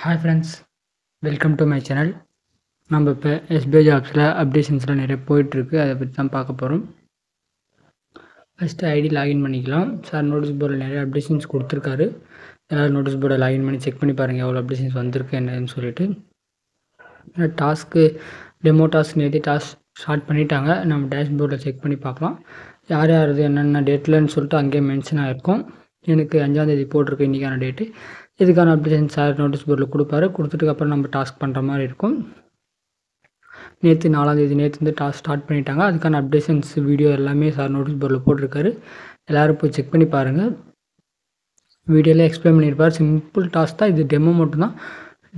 Hi friends, welcome to my channel. நம்ம இப்போ SBI ஜாப்ஸில் அப்டேஷன்ஸ்லாம் நிறைய போயிட்டுருக்கு, அதை பற்றி தான் பார்க்க போகிறோம். ஃபஸ்ட்டு ஐடி லாகின் பண்ணிக்கலாம். சார் நோட்டீஸ் போர்டில் நிறைய அப்டேஷன்ஸ் கொடுத்துருக்காரு. எல்லோரும் நோட்டீஸ் போர்டை லாகின் பண்ணி செக் பண்ணி பாருங்கள் எவ்வளோ அப்டேஷன்ஸ் வந்திருக்கு என்னன்னு சொல்லிட்டு. டாஸ்க்கு டெமோ டாஸ்க் நேற்று டாஸ்க் ஸ்டார்ட் பண்ணிட்டாங்க. நம்ம டேஷ்போர்டில் செக் பண்ணி பார்க்கலாம். யார் யார் இது என்னென்ன டேட்லன்னு சொல்லிட்டு அங்கேயே மென்ஷன் ஆகிருக்கும். எனக்கு 5ஆம் தேதி போட்டிருக்கு இன்றைக்கான டேட்டு. இதுக்கான அப்டேஷன் சார் நோட்டீஸ் போர்டில் கொடுப்பாரு. கொடுத்துட்டுக்கப்புறம் நம்ம டாஸ்க் பண்ணுற மாதிரி இருக்கும். நேற்று 4ஆம் தேதி வந்து டாஸ்க் ஸ்டார்ட் பண்ணிட்டாங்க. அதுக்கான அப்டேஷன்ஸ் வீடியோ எல்லாமே சார் நோட்டீஸ் போர்டில் போட்டிருக்காரு. எல்லோரும் போய் செக் பண்ணி பாருங்கள். வீடியோவில் எக்ஸ்பிளைன் பண்ணியிருப்பார். சிம்பிள் டாஸ்க் தான், இது டெமோ மட்டும்தான்.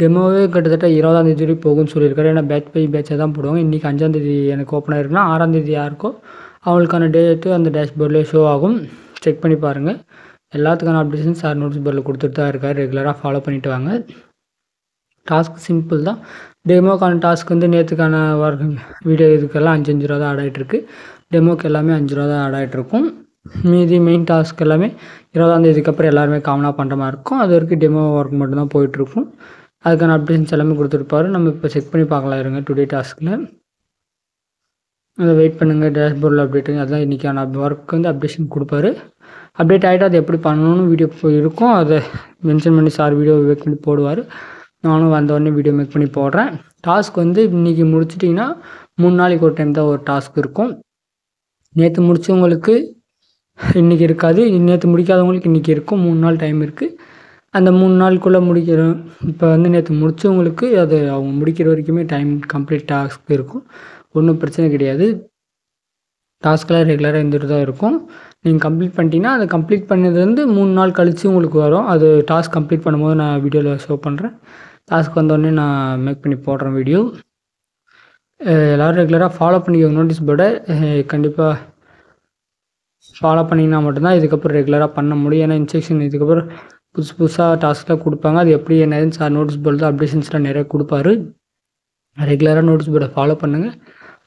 டெமோவே கிட்டத்தட்ட 20ஆம் தேதி வரைக்கும் போகும்னு சொல்லியிருக்காரு. ஏன்னா பேட்ச் பை பேட்சாக தான் போடுவாங்க. இன்றைக்கி 5ஆம் தேதி எனக்கு ஓப்பன் ஆகிருக்குன்னா 6ஆம் தேதி யாருக்கோ அவங்களுக்கான டேட்டு அந்த டேஷ்போர்டில் ஷோ ஆகும். செக் பண்ணி பாருங்கள். எல்லாத்துக்கான அப்டேஷன் சார் நோட்டீஸ் போர்டில் கொடுத்துட்டு தான் இருக்கார். ரெகுலராக ஃபாலோ பண்ணிவிட்டு வாங்க. டாஸ்க் சிம்பிள் தான். டெமோக்கான டாஸ்க் வந்து நேற்றுக்கான வீடியோ இதுக்கெல்லாம் 5 ரூபா தான் ஆட் ஆகிட்டுருக்கு. டெமோக்கு எல்லாமே 5 ரூபா தான் ஆட் ஆகிட்ருக்கும். மீதி மெயின் டாஸ்க் எல்லாமே 20ஆம் தேதிக்கு அப்புறம் எல்லாருமே காமனாக பண்ணுற மாதிரி இருக்கும். அது வரைக்கும் டெமோ ஒர்க் மட்டும்தான் போயிட்டுருக்கும். அதுக்கான அப்டேஷன்ஸ் எல்லாமே கொடுத்துருப்பாரு. நம்ம இப்போ செக் பண்ணி பார்க்கலாம் இருங்க. டுடே டாஸ்கில் அதை வெயிட் பண்ணுங்கள். டேஷ்போர்டில் அப்டேட்டுங்க அதுதான் இன்றைக்கான ஒர்க் வந்து அப்டேஷன் கொடுப்பாரு. அப்டேட் ஆகிட்டு அது எப்படி பண்ணணும்னு வீடியோ இருக்கும். அதை மென்ஷன் பண்ணி சார் வீடியோ மேக் பண்ணி போடுவார். நானும் வந்தோடனே வீடியோ மேக் பண்ணி போடுறேன். டாஸ்க் வந்து இன்றைக்கி முடிச்சிட்டிங்கன்னா 3 நாளைக்கு ஒரு டைம் தான் ஒரு டாஸ்க் இருக்கும். நேற்று முடித்தவங்களுக்கு இன்றைக்கி இருக்காது, நேற்று முடிக்காதவங்களுக்கு இன்றைக்கி இருக்கும். 3 நாள் டைம் இருக்குது. அந்த 3 நாளுக்குள்ளே முடிக்கிறோம். இப்போ வந்து நேற்று முடித்தவங்களுக்கு அது அவங்க முடிக்கிற வரைக்குமே டைம் கம்ப்ளீட் டாஸ்க் இருக்கும். ஒன்றும் பிரச்சனை கிடையாது. டாஸ்க்கெலாம் ரெகுலராக இருந்துட்டு தான் இருக்கும். நீங்கள் கம்ப்ளீட் பண்ணிட்டீங்கன்னா அதை கம்ப்ளீட் பண்ணது வந்து 3 நாள் கழித்து உங்களுக்கு வரும். அது டாஸ்க் கம்ப்ளீட் பண்ணும்போது நான் வீடியோவில் ஷோ பண்ணுறேன். டாஸ்க் வந்தோடனே நான் மேக் பண்ணி போடுறேன் வீடியோ. எல்லோரும் ரெகுலராக ஃபாலோ பண்ணிக்கோங்க. நோட்டீஸ் போர்டை கண்டிப்பாக ஃபாலோ பண்ணிங்கன்னா மட்டும்தான் இதுக்கப்புறம் ரெகுலராக பண்ண முடியும். ஏன்னா இன்ஸ்ட்ரக்ஷன் இதுக்கப்புறம் புதுசாக டாஸ்க்லாம் கொடுப்பாங்க. அது எப்படி என்னதுன்னு சார் நோட்டீஸ் போர்டில் தான் அப்டேஷன்ஸ்லாம் நிறைய கொடுப்பாரு. ரெகுலராக நோட்டீஸ் போர்டை ஃபாலோ பண்ணுங்கள்.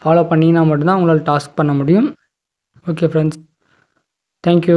ஃபாலோ பண்ணிங்கன்னா மட்டும்தான் உங்களால் டாஸ்க் பண்ண முடியும். Okay friends, thank you.